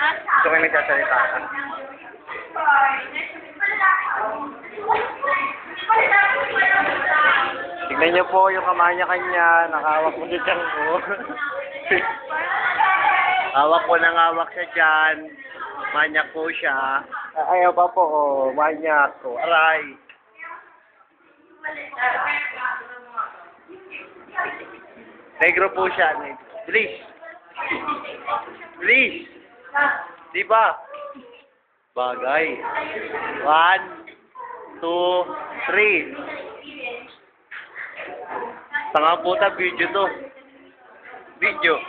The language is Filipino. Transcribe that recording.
Gusto ko yung nagsasalita ka. Tignan niyo po yung kamay niya kanya. Nakahawak mo dyan ko. Hawak ko ng hawak siya dyan. Manyak po siya. Ayaw pa po, oh. Manyak ko. Aray. Negro po siya. Bilis. Bilis. Diba? Bagay. 1, 2, 3. Tanga puta, video to. Video.